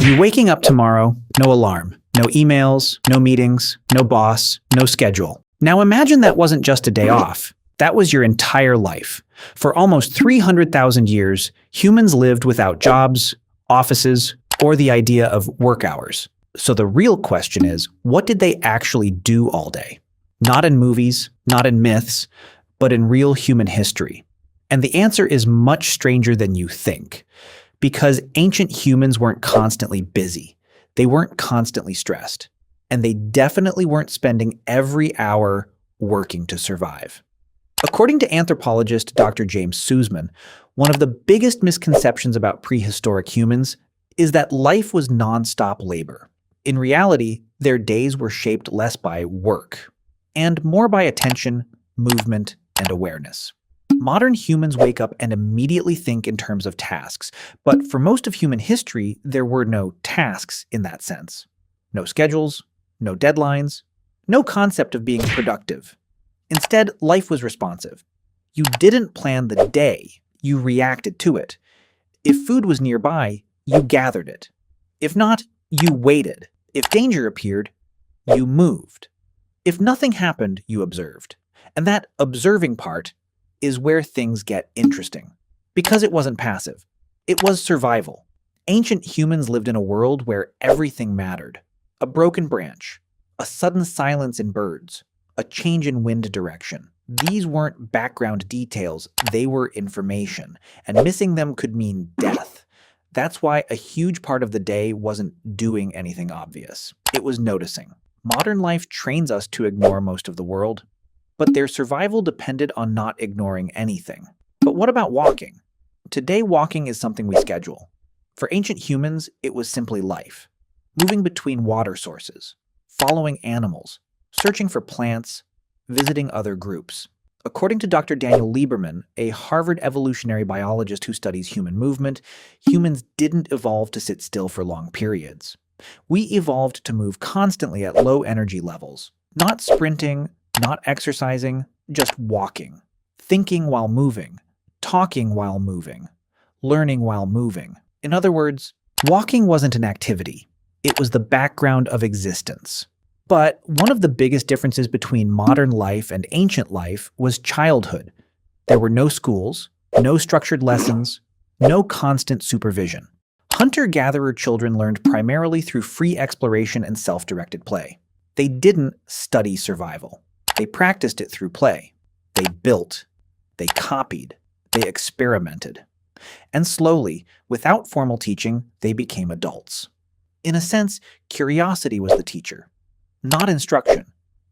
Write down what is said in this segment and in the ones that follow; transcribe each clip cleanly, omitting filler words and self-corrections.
You waking up tomorrow, no alarm, no emails, no meetings, no boss, no schedule. Now imagine that wasn't just a day off. That was your entire life. For almost 300,000 years, humans lived without jobs, offices, or the idea of work hours. So the real question is, what did they actually do all day? Not in movies, not in myths, but in real human history. And the answer is much stranger than you think. Because ancient humans weren't constantly busy. They weren't constantly stressed. And they definitely weren't spending every hour working to survive. According to anthropologist Dr. James Suzman, one of the biggest misconceptions about prehistoric humans is that life was nonstop labor. In reality, their days were shaped less by work and more by attention, movement, and awareness. Modern humans wake up and immediately think in terms of tasks, but for most of human history, there were no tasks in that sense. No schedules, no deadlines, no concept of being productive. Instead, life was responsive. You didn't plan the day, you reacted to it. If food was nearby, you gathered it. If not, you waited. If danger appeared, you moved. If nothing happened, you observed. And that observing part is where things get interesting. Because it wasn't passive. It was survival. Ancient humans lived in a world where everything mattered. A broken branch, a sudden silence in birds, a change in wind direction. These weren't background details, they were information, and missing them could mean death. That's why a huge part of the day wasn't doing anything obvious. It was noticing. Modern life trains us to ignore most of the world, but their survival depended on not ignoring anything. But what about walking? Today, walking is something we schedule. For ancient humans, it was simply life. Moving between water sources, following animals, searching for plants, visiting other groups. According to Dr. Daniel Lieberman, a Harvard evolutionary biologist who studies human movement, humans didn't evolve to sit still for long periods. We evolved to move constantly at low energy levels, not sprinting, not exercising, just walking, thinking while moving, talking while moving, learning while moving. In other words, walking wasn't an activity. It was the background of existence. But one of the biggest differences between modern life and ancient life was childhood. There were no schools, no structured lessons, no constant supervision. Hunter-gatherer children learned primarily through free exploration and self-directed play. They didn't study survival. They practiced it through play. They built. They copied. They experimented. And slowly, without formal teaching, they became adults. In a sense, curiosity was the teacher, not instruction.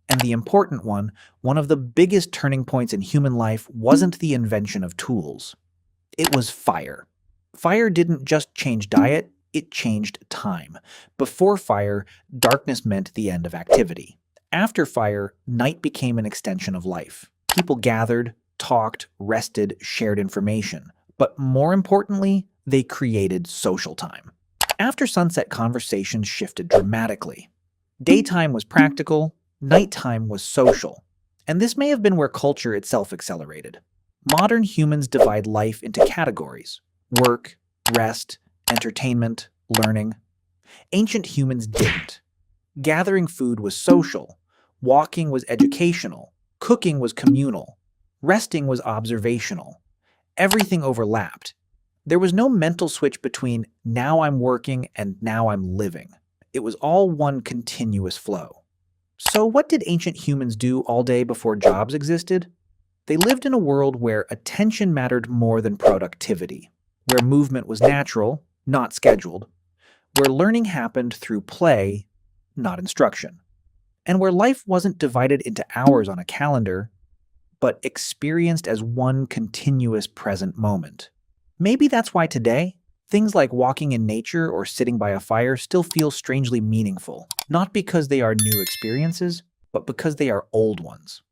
And the important one of the biggest turning points in human life wasn't the invention of tools. It was fire. Fire didn't just change diet, it changed time. Before fire, darkness meant the end of activity. After fire, night became an extension of life. People gathered, talked, rested, shared information. But more importantly, they created social time. After sunset, conversations shifted dramatically. Daytime was practical, nighttime was social. And this may have been where culture itself accelerated. Modern humans divide life into categories: work, rest, entertainment, learning. Ancient humans didn't. Gathering food was social, walking was educational, cooking was communal, resting was observational. Everything overlapped. There was no mental switch between now I'm working and now I'm living. It was all one continuous flow. So what did ancient humans do all day before jobs existed? They lived in a world where attention mattered more than productivity, where movement was natural, not scheduled, where learning happened through play, not instruction, and where life wasn't divided into hours on a calendar, but experienced as one continuous present moment. Maybe that's why today, things like walking in nature or sitting by a fire still feel strangely meaningful, not because they are new experiences, but because they are old ones.